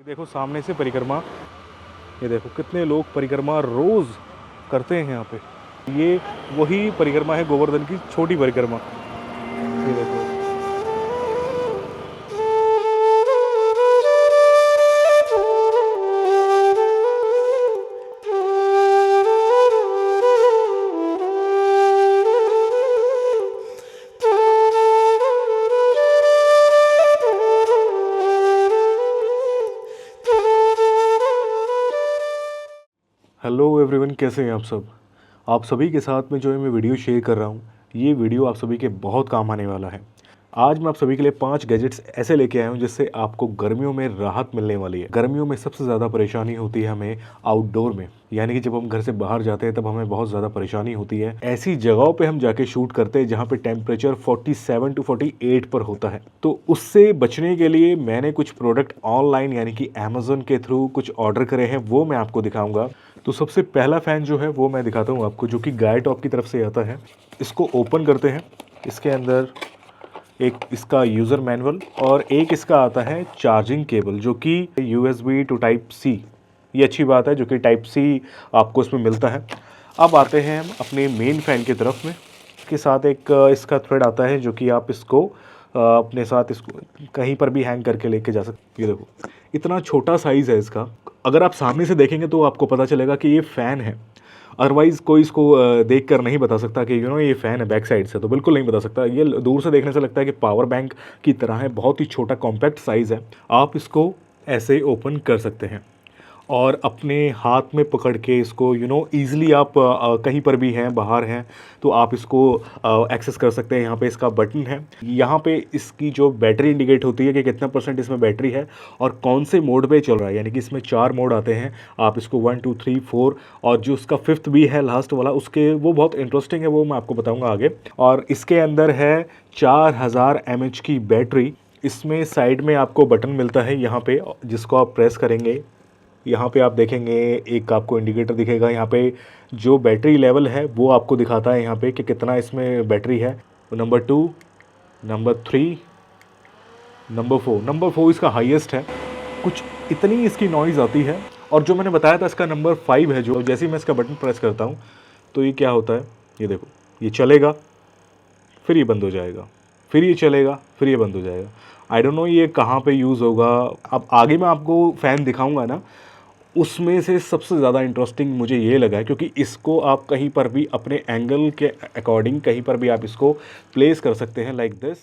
ये देखो सामने से परिक्रमा, ये देखो कितने लोग परिक्रमा रोज़ करते हैं यहाँ पे। ये वही परिक्रमा है गोवर्धन की छोटी परिक्रमा। ये देखो हेलो एवरीवन, कैसे हैं आप सब। आप सभी के साथ में जो है मैं वीडियो शेयर कर रहा हूँ, ये वीडियो आप सभी के बहुत काम आने वाला है। आज मैं आप सभी के लिए 5 गैजेट्स ऐसे लेके आया हूँ जिससे आपको गर्मियों में राहत मिलने वाली है। गर्मियों में सबसे ज़्यादा परेशानी होती है हमें आउटडोर में, यानी कि जब हम घर से बाहर जाते हैं तब हमें बहुत ज़्यादा परेशानी होती है। ऐसी जगहों पे हम जाके शूट करते हैं जहाँ पे टेम्परेचर 47 to 48 पर होता है। तो उससे बचने के लिए मैंने कुछ प्रोडक्ट ऑनलाइन यानी कि अमेज़न के थ्रू कुछ ऑर्डर करे हैं, वो मैं आपको दिखाऊंगा। तो सबसे पहला फ़ैन जो है वो मैं दिखाता हूँ आपको, जो कि गायटॉप की तरफ से आता है। इसको ओपन करते हैं। इसके अंदर एक इसका यूज़र मैनुअल और एक इसका आता है चार्जिंग केबल, जो कि USB टू टाइप C। ये अच्छी बात है जो कि टाइप C आपको इसमें मिलता है। अब आते हैं हम अपने मेन फ़ैन की तरफ में। इसके साथ एक इसका थ्रेड आता है जो कि आप इसको अपने साथ इसको कहीं पर भी हैंग करके लेके जा सकते। ये देखो इतना छोटा साइज़ है इसका। अगर आप सामने से देखेंगे तो आपको पता चलेगा कि ये फ़ैन है, अदरवाइज़ कोई इसको देख कर नहीं बता सकता कि ये फ़ैन है बैक साइड से, तो बिल्कुल नहीं बता सकता। ये दूर से देखने से लगता है कि पावर बैंक की तरह है, बहुत ही छोटा कॉम्पैक्ट साइज़ है। आप इसको ऐसे ओपन कर सकते हैं और अपने हाथ में पकड़ के इसको ईज़िली आप कहीं पर भी हैं, बाहर हैं, तो आप इसको एक्सेस कर सकते हैं। यहाँ पे इसका बटन है, यहाँ पे इसकी जो बैटरी इंडिकेट होती है कि कितना % इसमें बैटरी है और कौन से मोड पे चल रहा है, यानी कि इसमें 4 मोड आते हैं। आप इसको 1 2 3 4 और जो उसका 5th भी है लास्ट वाला, उसके वो बहुत इंटरेस्टिंग है, वो मैं आपको बताऊँगा आगे। और इसके अंदर है 4000 mAh की बैटरी। इसमें साइड में आपको बटन मिलता है यहाँ पे, जिसको आप प्रेस करेंगे, यहाँ पे आप देखेंगे एक आपको इंडिकेटर दिखेगा। यहाँ पे जो बैटरी लेवल है वो आपको दिखाता है यहाँ पे कि कितना इसमें बैटरी है। नंबर 2, नंबर 3, नंबर 4 इसका हाईएस्ट है। कुछ इतनी इसकी नॉइज़ आती है। और जो मैंने बताया था इसका नंबर 5 है, जो जैसे ही मैं इसका बटन प्रेस करता हूँ तो ये क्या होता है, ये देखो, ये चलेगा फिर ये बंद हो जाएगा, फिर ये चलेगा फिर ये बंद हो जाएगा। आई डोंट नो ये कहाँ पे यूज़ होगा। अब आगे मैं आपको फ़ैन दिखाऊंगा ना, उसमें से सबसे ज़्यादा इंटरेस्टिंग मुझे ये लगा है, क्योंकि इसको आप कहीं पर भी अपने एंगल के अकॉर्डिंग कहीं पर भी आप इसको प्लेस कर सकते हैं, लाइक दिस।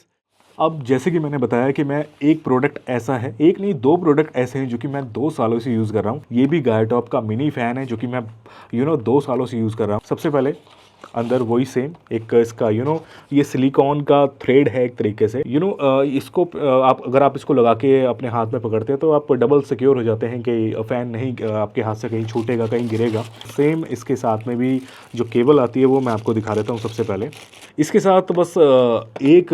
अब जैसे कि मैंने बताया कि मैं एक प्रोडक्ट ऐसा है, एक नहीं 2 प्रोडक्ट ऐसे हैं जो कि मैं 2 सालों से यूज़ कर रहा हूँ। ये भी गायटॉप का मिनी फ़ैन है जो कि मैं 2 सालों से यूज़ कर रहा हूँ। सबसे पहले अंदर वही सेम एक इसका ये सिलिकॉन का थ्रेड है एक तरीके से। इसको आप अगर आप इसको लगा के अपने हाथ में पकड़ते हैं तो आप डबल सिक्योर हो जाते हैं कि फ़ैन नहीं आपके हाथ से कहीं छूटेगा, कहीं गिरेगा। सेम इसके साथ में भी जो केबल आती है वो मैं आपको दिखा देता हूँ। सबसे पहले इसके साथ बस एक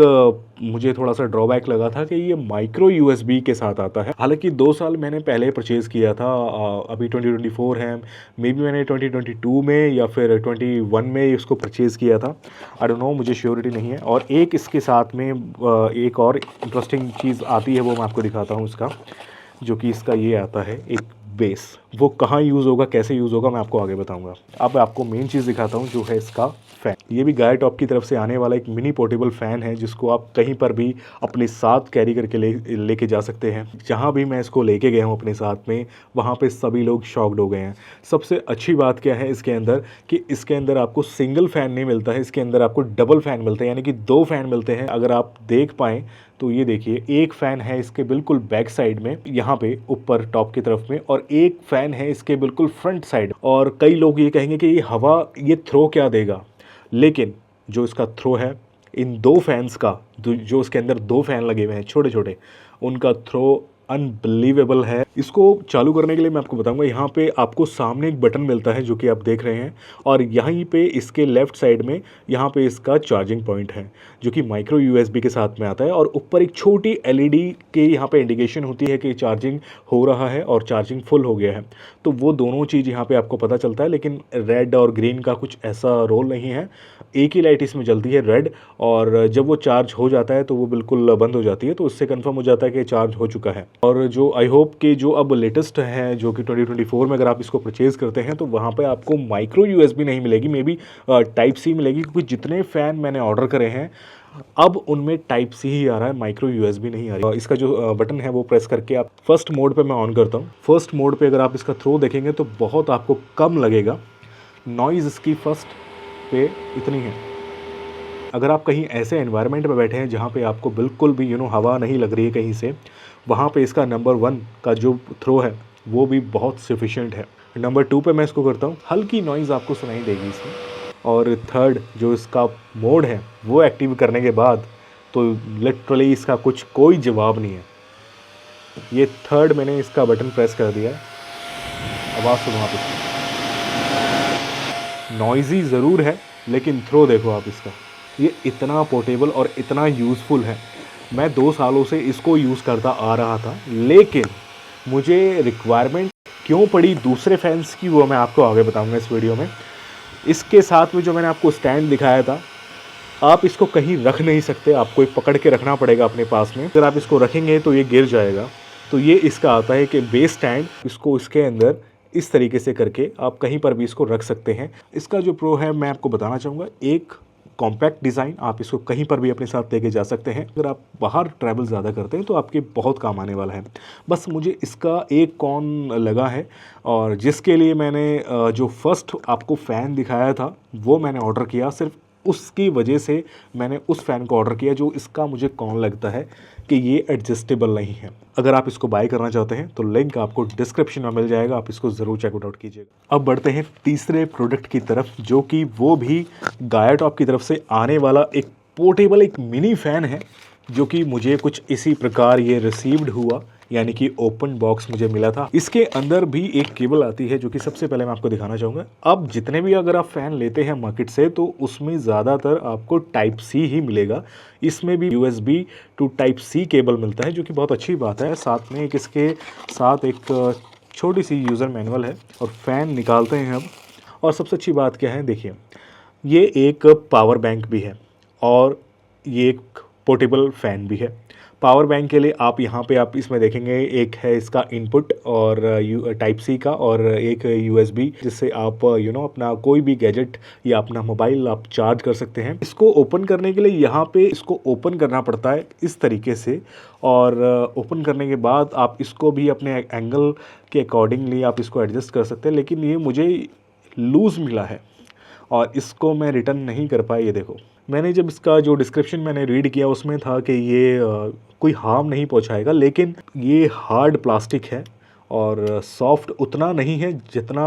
मुझे थोड़ा सा ड्रॉबैक लगा था कि ये माइक्रो USB के साथ आता है। हालांकि 2 साल मैंने पहले परचेज़ किया था, अभी 2024 है, मे बी मैंने 2022 में या फिर 21 में इसको परचेज़ किया था, आई डोंट नो, मुझे श्योरिटी नहीं है। और एक इसके साथ में एक और इंटरेस्टिंग चीज़ आती है, वो मैं आपको दिखाता हूँ इसका, जो कि इसका ये आता है एक बेस। वो कहाँ यूज़ होगा, कैसे यूज़ होगा, मैं आपको आगे बताऊंगा। अब आपको मेन चीज़ दिखाता हूँ जो है इसका फ़ैन। ये भी गायटॉप की तरफ से आने वाला एक मिनी पोर्टेबल फ़ैन है, जिसको आप कहीं पर भी अपने साथ कैरी करके लेके जा सकते हैं। जहाँ भी मैं इसको लेके गया हूँ अपने साथ में, वहाँ पे सभी लोग शॉक्ड हो गए हैं। सबसे अच्छी बात क्या है इसके अंदर, कि इसके अंदर आपको सिंगल फ़ैन नहीं मिलता है, इसके अंदर आपको डबल फ़ैन मिलते हैं, यानी कि 2 फ़ैन मिलते हैं। अगर आप देख पाएँ तो ये देखिए, एक फ़ैन है इसके बिल्कुल बैक साइड में, यहाँ पे ऊपर टॉप की तरफ में, और एक फ़ैन है इसके बिल्कुल फ्रंट साइड। और कई लोग ये कहेंगे कि ये हवा ये थ्रो क्या देगा, लेकिन जो इसका थ्रो है इन 2 फैंस का, जो इसके अंदर 2 फ़ैन लगे हुए हैं छोटे छोटे, उनका थ्रो अनबिलीवेबल है। इसको चालू करने के लिए मैं आपको बताऊंगा, यहाँ पे आपको सामने एक बटन मिलता है जो कि आप देख रहे हैं, और यहीं पे इसके लेफ़्ट साइड में यहाँ पे इसका चार्जिंग पॉइंट है जो कि माइक्रो USB के साथ में आता है। और ऊपर एक छोटी LED के यहाँ पे इंडिकेशन होती है कि चार्जिंग हो रहा है और चार्जिंग फुल हो गया है। तो वो दोनों चीज़ यहाँ पे आपको पता चलता है, लेकिन रेड और ग्रीन का कुछ ऐसा रोल नहीं है। एक ही लाइट इसमें जलती है, रेड, और जब वो चार्ज हो जाता है तो वो बिल्कुल बंद हो जाती है, तो उससे कन्फर्म हो जाता है कि चार्ज हो चुका है। और जो आई होप कि जो अब लेटेस्ट है जो कि 2024 में अगर आप इसको परचेज़ करते हैं तो वहाँ पे आपको माइक्रो यूएसबी नहीं मिलेगी, मे बी टाइप सी मिलेगी, क्योंकि जितने फ़ैन मैंने ऑर्डर करे हैं अब उनमें टाइप सी ही आ रहा है, माइक्रो यूएसबी नहीं आ रही। इसका जो बटन है वो प्रेस करके आप फर्स्ट मोड पे मैं ऑन करता हूँ। फर्स्ट मोड पे अगर आप इसका थ्रो देखेंगे तो बहुत आपको कम लगेगा, नॉइज़ इसकी फर्स्ट पे इतनी है। अगर आप कहीं ऐसे एनवायरनमेंट में बैठे हैं जहाँ पे आपको बिल्कुल भी हवा नहीं लग रही है कहीं से, वहाँ पे इसका नंबर 1 का जो थ्रो है वो भी बहुत सफिशिएंट है। नंबर 2 पे मैं इसको करता हूँ, हल्की नॉइज़ आपको सुनाई देगी इसमें। और थर्ड जो इसका मोड है वो एक्टिव करने के बाद तो लिटरली इसका कुछ कोई जवाब नहीं है। ये थर्ड मैंने इसका बटन प्रेस कर दिया है, आवाज़ सुनो आप इसकी, नॉइज़ी ज़रूर है लेकिन थ्रो देखो आप इसका। ये इतना पोर्टेबल और इतना यूज़फुल है। मैं 2 सालों से इसको यूज़ करता आ रहा था, लेकिन मुझे रिक्वायरमेंट क्यों पड़ी दूसरे फैंस की वो मैं आपको आगे बताऊंगा इस वीडियो में। इसके साथ में जो मैंने आपको स्टैंड दिखाया था, आप इसको कहीं रख नहीं सकते, आपको एक पकड़ के रखना पड़ेगा अपने पास में। अगर आप इसको रखेंगे तो ये गिर जाएगा। तो ये इसका आता है कि बेस स्टैंड, इसको इसके अंदर इस तरीके से करके आप कहीं पर भी इसको रख सकते हैं। इसका जो प्रो है मैं आपको बताना चाहूँगा, एक कॉम्पैक्ट डिज़ाइन, आप इसको कहीं पर भी अपने साथ लेके जा सकते हैं। अगर आप बाहर ट्रैवल ज़्यादा करते हैं तो आपके बहुत काम आने वाला है। बस मुझे इसका एक कॉन लगा है, और जिसके लिए मैंने जो फर्स्ट आपको फ़ैन दिखाया था वो मैंने ऑर्डर किया, सिर्फ उसकी वजह से मैंने उस फ़ैन को ऑर्डर किया। जो इसका मुझे कॉन लगता है कि ये एडजस्टेबल नहीं है। अगर आप इसको बाय करना चाहते हैं तो लिंक आपको डिस्क्रिप्शन में मिल जाएगा, आप इसको ज़रूर चेकआउट आउट कीजिएगा। अब बढ़ते हैं तीसरे प्रोडक्ट की तरफ, जो कि वो भी गाया टॉप की तरफ से आने वाला एक पोर्टेबल एक मिनी फ़ैन है, जो कि मुझे कुछ इसी प्रकार ये रिसीव्ड हुआ, यानी कि ओपन बॉक्स मुझे मिला था। इसके अंदर भी एक केबल आती है जो कि सबसे पहले मैं आपको दिखाना चाहूँगा। अब जितने भी अगर आप फ़ैन लेते हैं मार्केट से तो उसमें ज़्यादातर आपको टाइप सी ही मिलेगा। इसमें भी USB to type C cable मिलता है, जो कि बहुत अच्छी बात है। साथ में एक इसके साथ एक छोटी सी यूज़र मैनुअल है। और फ़ैन निकालते हैं अब, और सबसे अच्छी बात क्या है, देखिए ये एक पावर बैंक भी है और ये एक पोर्टेबल फ़ैन भी है। पावर बैंक के लिए आप यहाँ पे आप इसमें देखेंगे, एक है इसका इनपुट और टाइप सी का, और एक USB, जिससे आप अपना कोई भी गैजेट या अपना मोबाइल आप चार्ज कर सकते हैं। इसको ओपन करने के लिए यहाँ पे इसको ओपन करना पड़ता है इस तरीके से, और ओपन करने के बाद आप इसको भी अपने एंगल के अकॉर्डिंगली आप इसको एडजस्ट कर सकते हैं। लेकिन ये मुझे लूज़ मिला है और इसको मैं रिटर्न नहीं कर पाया। ये देखो, मैंने जब इसका जो डिस्क्रिप्शन मैंने रीड किया उसमें था कि ये कोई हार्म नहीं पहुंचाएगा, लेकिन ये हार्ड प्लास्टिक है और सॉफ्ट उतना नहीं है जितना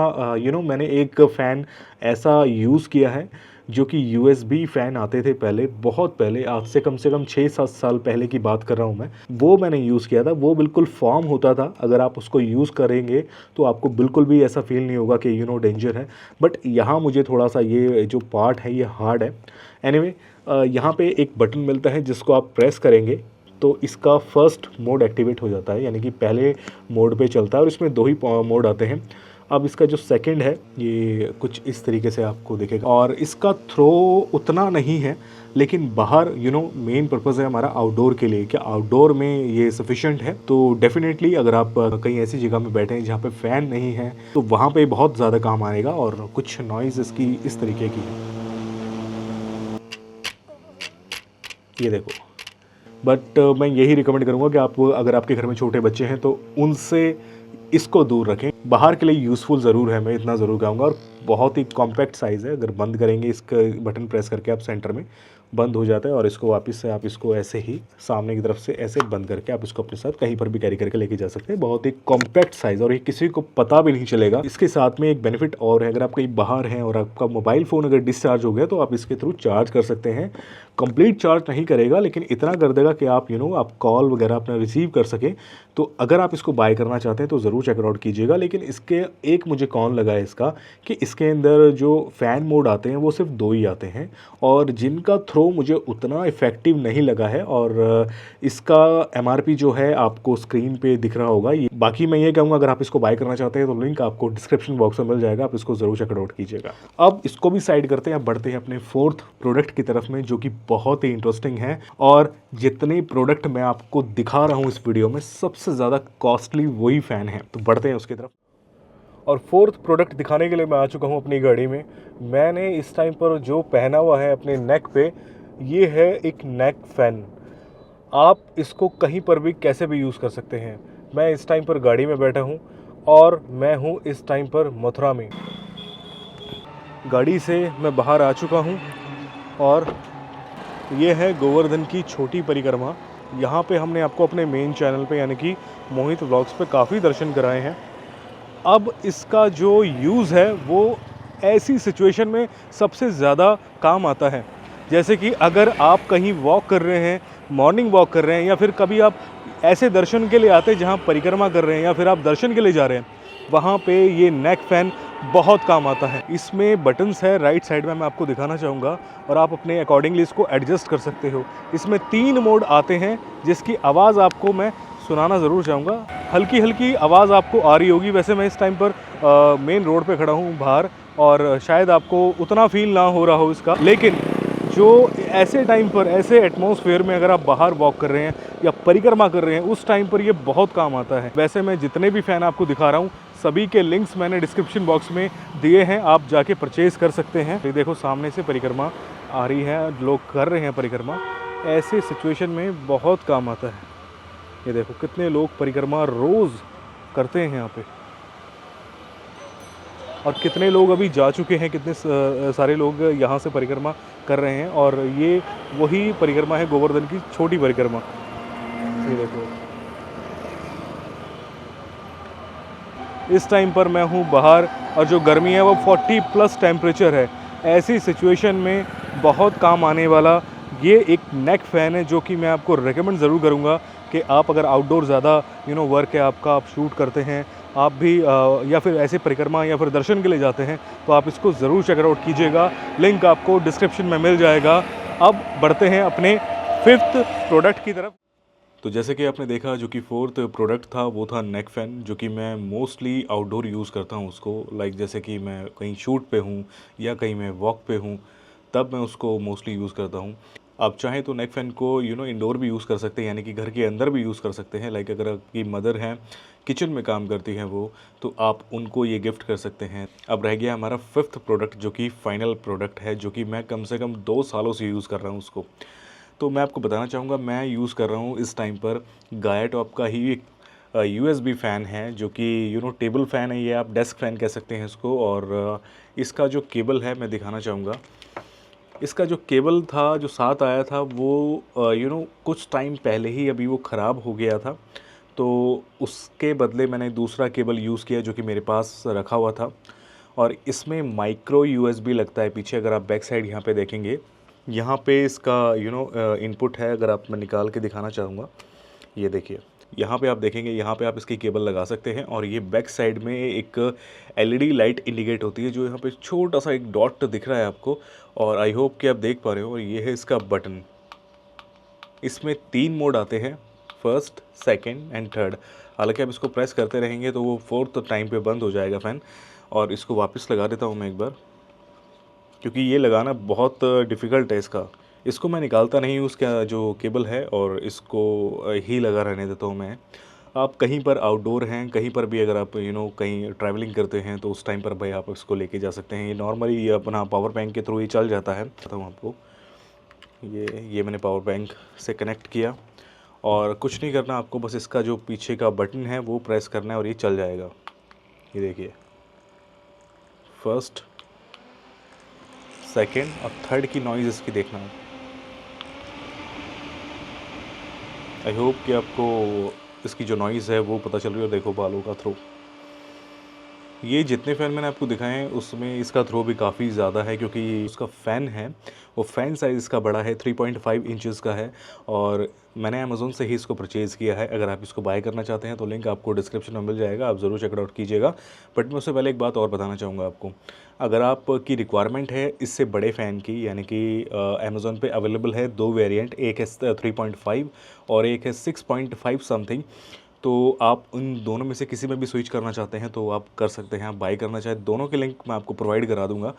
मैंने एक फ़ैन ऐसा यूज़ किया है जो कि USB फ़ैन आते थे पहले, बहुत पहले, आज से कम 6-7 साल पहले की बात कर रहा हूँ मैं। वो मैंने यूज़ किया था, वो बिल्कुल फॉर्म होता था। अगर आप उसको यूज़ करेंगे तो आपको बिल्कुल भी ऐसा फील नहीं होगा कि डेंजर है। बट यहाँ मुझे थोड़ा सा ये जो पार्ट है ये हार्ड है। एनीवे, यहाँ पे एक बटन मिलता है जिसको आप प्रेस करेंगे तो इसका फर्स्ट मोड एक्टिवेट हो जाता है, यानी कि पहले मोड पे चलता है, और इसमें 2 ही मोड आते हैं। अब इसका जो सेकंड है ये कुछ इस तरीके से आपको दिखेगा, और इसका थ्रो उतना नहीं है, लेकिन बाहर मेन पर्पज़ है हमारा आउटडोर के लिए, क्या आउटडोर में ये सफिशिएंट है। तो डेफिनेटली अगर आप कहीं ऐसी जगह में बैठे हैं जहाँ पे फ़ैन नहीं है तो वहाँ पे बहुत ज़्यादा काम आएगा। और कुछ नॉइज़ इसकी इस तरीके की है, ये देखो। बट मैं यही रिकमेंड करूँगा कि आप अगर आपके घर में छोटे बच्चे हैं तो उनसे इसको दूर रखें। बाहर के लिए यूज़फुल ज़रूर है, मैं इतना ज़रूर कहूँगा, और बहुत ही कॉम्पैक्ट साइज़ है। अगर बंद करेंगे इसका बटन प्रेस करके आप सेंटर में बंद हो जाता है, और इसको वापस से आप इसको ऐसे ही सामने की तरफ से ऐसे बंद करके आप इसको अपने साथ कहीं पर भी कैरी करके लेके जा सकते हैं। बहुत ही कॉम्पैक्ट साइज़, और ये किसी को पता भी नहीं चलेगा। इसके साथ में एक बेनिफिट और है, अगर आप कहीं बाहर हैं और आपका मोबाइल फ़ोन अगर डिस्चार्ज हो गया तो आप इसके थ्रू चार्ज कर सकते हैं। कंप्लीट चार्ज नहीं करेगा, लेकिन इतना कर देगा कि आप आप कॉल वगैरह अपना रिसीव कर सकें। तो अगर आप इसको बाय करना चाहते हैं तो ज़रूर चेकआउट कीजिएगा। लेकिन इसके एक मुझे कौन लगा है इसका, कि इसके अंदर जो फ़ैन मोड आते हैं वो सिर्फ 2 ही आते हैं, और जिनका थ्रो थ्रो मुझे उतना इफ़ेक्टिव नहीं लगा है और इसका एमआरपी जो है आपको स्क्रीन पे दिख रहा होगा। ये बाकी मैं ये कहूँगा, अगर आप इसको बाय करना चाहते हैं तो लिंक आपको डिस्क्रिप्शन बॉक्स में मिल जाएगा, आप इसको ज़रूर चेकआउट कीजिएगा। अब इसको भी साइड करते हैं, अब बढ़ते हैं अपने फोर्थ प्रोडक्ट की तरफ में, जो कि बहुत ही इंटरेस्टिंग है। और जितने प्रोडक्ट मैं आपको दिखा रहा हूँ इस वीडियो में, सबसे ज़्यादा कॉस्टली वही फ़ैन है। तो बढ़ते हैं उसकी तरफ। और फोर्थ प्रोडक्ट दिखाने के लिए मैं आ चुका हूँ अपनी गाड़ी में। मैंने इस टाइम पर जो पहना हुआ है अपने नेक पे, ये है एक नेक फ़ैन। आप इसको कहीं पर भी कैसे भी यूज़ कर सकते हैं। मैं इस टाइम पर गाड़ी में बैठा हूँ और मैं हूँ इस टाइम पर मथुरा में। गाड़ी से मैं बाहर आ चुका हूँ और ये है गोवर्धन की छोटी परिक्रमा। यहाँ पे हमने आपको अपने मेन चैनल पे यानी कि मोहित व्लॉग्स पे काफ़ी दर्शन कराए हैं। अब इसका जो यूज़ है वो ऐसी सिचुएशन में सबसे ज़्यादा काम आता है। जैसे कि अगर आप कहीं वॉक कर रहे हैं, मॉर्निंग वॉक कर रहे हैं, या फिर कभी आप ऐसे दर्शन के लिए आते हैं जहाँ परिक्रमा कर रहे हैं या फिर आप दर्शन के लिए जा रहे हैं, वहाँ पे ये नेक फ़ैन बहुत काम आता है। इसमें बटन्स है राइट साइड में, मैं आपको दिखाना चाहूँगा, और आप अपने अकॉर्डिंगली इसको एडजस्ट कर सकते हो। इसमें 3 मोड आते हैं जिसकी आवाज़ आपको मैं सुनाना ज़रूर चाहूँगा। हल्की हल्की आवाज़ आपको आ रही होगी। वैसे मैं इस टाइम पर मेन रोड पे खड़ा हूँ बाहर, और शायद आपको उतना फील ना हो रहा हो इसका, लेकिन जो ऐसे टाइम पर, ऐसे एटमॉस्फेयर में अगर आप बाहर वॉक कर रहे हैं या परिक्रमा कर रहे हैं, उस टाइम पर ये बहुत काम आता है। वैसे मैं जितने भी फ़ैन आपको दिखा रहा हूँ, सभी के लिंक्स मैंने डिस्क्रिप्शन बॉक्स में दिए हैं, आप जाके परचेज़ कर सकते हैं। ये देखो सामने से परिक्रमा आ रही है, लोग कर रहे हैं परिक्रमा। ऐसे सिचुएशन में बहुत काम आता है। ये देखो कितने लोग परिक्रमा रोज़ करते हैं यहाँ पे, और कितने लोग अभी जा चुके हैं, कितने सारे लोग यहाँ से परिक्रमा कर रहे हैं। और ये वही परिक्रमा है गोवर्धन की छोटी परिक्रमा। ये देखो इस टाइम पर मैं हूँ बाहर, और जो गर्मी है वो 40+ टेम्परेचर है। ऐसी सिचुएशन में बहुत काम आने वाला ये एक नेक फ़ैन है, जो कि मैं आपको रेकमेंड ज़रूर करूँगा कि आप अगर आउटडोर ज़्यादा वर्क है आपका, आप शूट करते हैं, आप भी या फिर ऐसे परिक्रमा या फिर दर्शन के लिए जाते हैं, तो आप इसको ज़रूर चेकआउट कीजिएगा। लिंक आपको डिस्क्रिप्शन में मिल जाएगा। अब बढ़ते हैं अपने 5th प्रोडक्ट की तरफ। तो जैसे कि आपने देखा, जो कि 4th प्रोडक्ट था वो था नेक फ़ैन, जो कि मैं मोस्टली आउटडोर यूज़ करता हूँ उसको। लाइक जैसे कि मैं कहीं शूट पे हूँ या कहीं मैं वॉक पे हूँ, तब मैं उसको मोस्टली यूज़ करता हूँ। आप चाहें तो नेक फ़ैन को इंडोर भी यूज़ कर सकते हैं, यानी कि घर के अंदर भी यूज़ कर सकते हैं। लाइक अगर आपकी मदर हैं, किचन में काम करती हैं वो, तो आप उनको ये गिफ्ट कर सकते हैं। अब रह गया हमारा 5th प्रोडक्ट, जो कि फ़ाइनल प्रोडक्ट है, जो कि मैं कम से कम 2 सालों से यूज़ कर रहा हूँ उसको। तो मैं आपको बताना चाहूँगा, मैं यूज़ कर रहा हूँ इस टाइम पर गाया टॉप का ही एक USB फ़ैन है, जो कि टेबल फ़ैन है, ये आप डेस्क फ़ैन कह सकते हैं इसको। और इसका जो केबल है मैं दिखाना चाहूँगा। इसका जो केबल था, जो साथ आया था, वो कुछ टाइम पहले ही अभी वो ख़राब हो गया था, तो उसके बदले मैंने दूसरा केबल यूज़ किया, जो कि मेरे पास रखा हुआ था। और इसमें माइक्रो USB लगता है पीछे। अगर आप बैक साइड यहाँ पे देखेंगे, यहाँ पे इसका इनपुट है। अगर आप, मैं निकाल के दिखाना चाहूँगा, ये देखिए, यहाँ पे आप देखेंगे, यहाँ पे आप इसकी केबल लगा सकते हैं। और ये बैक साइड में एक LED लाइट इंडिकेट होती है, जो यहाँ पे छोटा सा एक डॉट दिख रहा है आपको, और आई होप कि आप देख पा रहे हो। और ये है इसका बटन। इसमें 3 मोड आते हैं, 1st, 2nd एंड 3rd। हालांकि आप इसको प्रेस करते रहेंगे तो वो 4th टाइम पे बंद हो जाएगा फ़ैन। और इसको वापस लगा देता हूँ मैं एक बार, क्योंकि ये लगाना बहुत डिफ़िकल्ट है इसको मैं निकालता नहीं हूँ उसका जो केबल है, और इसको ही लगा रहने देता हूँ मैं। आप कहीं पर आउटडोर हैं, कहीं पर भी अगर आप कहीं ट्रैवलिंग करते हैं, तो उस टाइम पर भाई आप इसको लेके जा सकते हैं। ये नॉर्मली ये अपना पावर बैंक के थ्रू ही चल जाता है। बताता हूँ आपको, ये मैंने पावर बैंक से कनेक्ट किया, और कुछ नहीं करना आपको, बस इसका जो पीछे का बटन है वो प्रेस करना है और ये चल जाएगा। ये देखिए, 1st, 2nd और 3rd की नॉइज़ इसकी देखना है। आई होप कि आपको इसकी जो नॉइज़ है वो पता चल रही हो। देखो बालों का थ्रो, ये जितने फ़ैन मैंने आपको दिखाए हैं उसमें इसका थ्रो भी काफ़ी ज़्यादा है, क्योंकि उसका फ़ैन है वो फ़ैन साइज़ इसका बड़ा है, 3.5 इंचेस का है। और मैंने अमेज़न से ही इसको परचेज़ किया है। अगर आप इसको बाय करना चाहते हैं तो लिंक आपको डिस्क्रिप्शन में मिल जाएगा, आप ज़रूर चेक आउट कीजिएगा। बट मैं उससे पहले एक बात और बताना चाहूँगा आपको, अगर आपकी रिक्वायरमेंट है इससे बड़े फ़ैन की, यानी कि अमेज़न पे अवेलेबल है 2 वेरिएंट, एक है 3.5 और एक है 6.5 समथिंग। तो आप उन दोनों में से किसी में भी स्विच करना चाहते हैं तो आप कर सकते हैं। आप बाय करना चाहें, दोनों के लिंक मैं आपको प्रोवाइड करा दूँगा।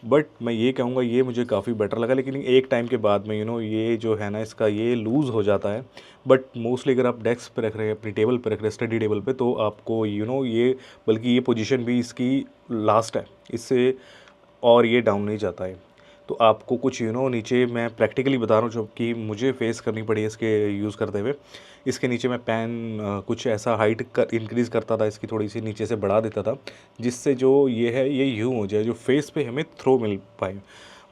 बट मैं ये कहूँगा ये मुझे काफ़ी बेटर लगा, लेकिन एक टाइम के बाद में ये जो है ना इसका ये लूज़ हो जाता है। बट मोस्टली अगर आप डेस्क पे रख रहे हैं, अपनी टेबल पे रख रहे हैं, स्टडी टेबल पे, तो आपको ये बल्कि ये पोजीशन भी इसकी लास्ट है, इससे और ये डाउन नहीं जाता है। तो आपको कुछ नीचे मैं प्रैक्टिकली बता रहा हूँ जो कि मुझे फेस करनी पड़ी है इसके यूज़ करते हुए। इसके नीचे मैं पैन कुछ ऐसा हाइट कर इंक्रीज़ करता था, इसकी थोड़ी सी नीचे से बढ़ा देता था, जिससे जो ये है ये यूँ हो जाए, जो फेस पे हमें थ्रो मिल पाए।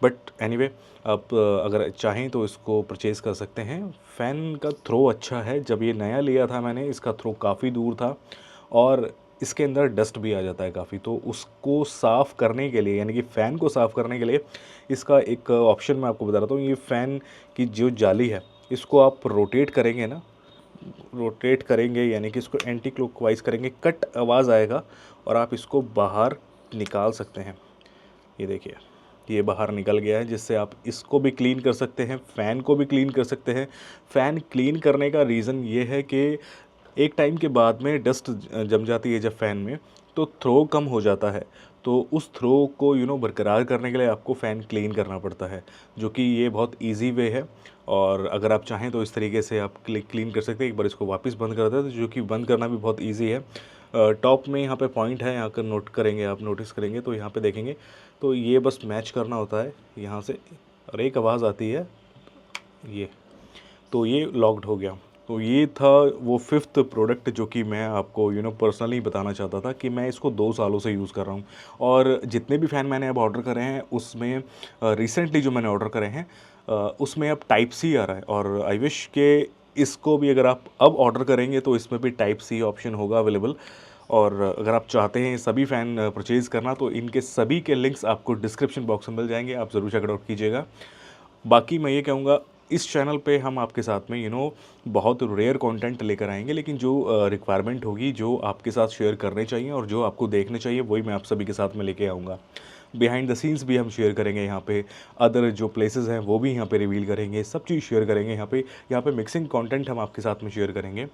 बट एनीवे, आप अगर चाहें तो इसको परचेज़ कर सकते हैं। फ़ैन का थ्रो अच्छा है, जब ये नया लिया था मैंने इसका थ्रो काफ़ी दूर था और इसके अंदर डस्ट भी आ जाता है काफ़ी। तो उसको साफ़ करने के लिए, यानी कि फ़ैन को साफ़ करने के लिए इसका एक ऑप्शन मैं आपको बता रहा हूँ। ये फ़ैन की जो जाली है इसको आप रोटेट करेंगे ना, रोटेट करेंगे यानी कि इसको एंटी क्लॉकवाइज करेंगे, कट आवाज़ आएगा और आप इसको बाहर निकाल सकते हैं। ये देखिए, ये बाहर निकल गया है, जिससे आप इसको भी क्लीन कर सकते हैं, फ़ैन को भी क्लीन कर सकते हैं। फ़ैन क्लीन करने का रीज़न ये है कि एक टाइम के बाद में डस्ट जम जाती है जब फ़ैन में, तो थ्रो कम हो जाता है। तो उस थ्रो को बरकरार करने के लिए आपको फ़ैन क्लीन करना पड़ता है, जो कि ये बहुत ईज़ी वे है। और अगर आप चाहें तो इस तरीके से आप क्लीन कर सकते हैं। एक बार इसको वापस बंद कर दें, तो जो कि बंद करना भी बहुत ईज़ी है। टॉप में यहाँ पे पॉइंट है, यहाँ का नोट करेंगे, आप नोटिस करेंगे तो यहाँ पे देखेंगे, तो ये बस मैच करना होता है यहाँ से, और एक आवाज़ आती है ये, तो ये लॉक्ड हो गया। तो ये था वो 5th प्रोडक्ट जो कि मैं आपको पर्सनली बताना चाहता था कि मैं इसको 2 सालों से यूज़ कर रहा हूँ। और जितने भी फ़ैन मैंने अब ऑर्डर करे हैं उसमें रिसेंटली जो मैंने ऑर्डर करे हैं उसमें अब टाइप सी आ रहा है। और आई विश के इसको भी अगर आप अब ऑर्डर करेंगे तो इसमें भी टाइप सी ऑप्शन होगा अवेलेबल। और अगर आप चाहते हैं सभी फ़ैन परचेज़ करना तो इनके सभी के लिंक्स आपको डिस्क्रिप्शन बॉक्स में मिल जाएंगे, आप ज़रूर चेक आउट कीजिएगा। बाकी मैं ये कहूँगा, इस चैनल पे हम आपके साथ में बहुत रेयर कंटेंट लेकर आएंगे, लेकिन जो रिक्वायरमेंट होगी, जो आपके साथ शेयर करने चाहिए और जो आपको देखने चाहिए, वही मैं आप सभी के साथ में लेके आऊँगा। बिहाइंड द सीन्स भी हम शेयर करेंगे यहाँ पे, अदर जो प्लेसेस हैं वो भी यहाँ पे रिवील करेंगे, सब चीज़ शेयर करेंगे यहाँ पे मिक्सिंग कंटेंट हम आपके साथ में शेयर करेंगे।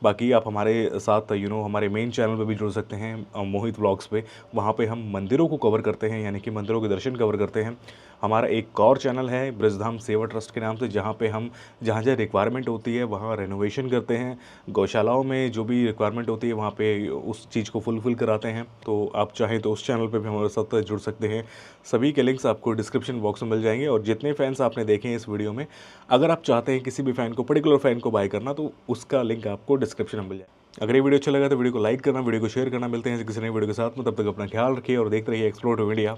बाकी आप हमारे साथ हमारे मेन चैनल पे भी जुड़ सकते हैं, मोहित व्लॉग्स पे। वहाँ पे हम मंदिरों को कवर करते हैं, यानी कि मंदिरों के दर्शन कवर करते हैं। हमारा एक और चैनल है ब्रजधाम सेवा ट्रस्ट के नाम से, जहाँ पे हम जहाँ जहाँ रिक्वायरमेंट होती है वहाँ रेनोवेशन करते हैं। गौशालाओं में जो भी रिक्वायरमेंट होती है वहाँ पे उस चीज़ को फुलफ़िल कराते हैं। तो आप चाहें तो उस चैनल पे भी हमारे साथ जुड़ सकते हैं। सभी के लिंक्स आपको डिस्क्रिप्शन बॉक्स में मिल जाएंगे। और जितने फैंस आपने देखे हैं इस वीडियो में, अगर आप चाहते हैं किसी भी फ़ैन को, पर्टिकुलर फ़ैन को बाय करना, तो उसका लिंक आपको डिस्क्रिप्शन में मिल जाए। अगर ये वीडियो अच्छा लगा तो वीडियो को लाइक करना, वीडियो को शेयर करना। मिलते हैं किसी नई वीडियो के साथ में, तब तक अपना ख्याल रखिए और देखते रहिए explore to India.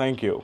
Thank you.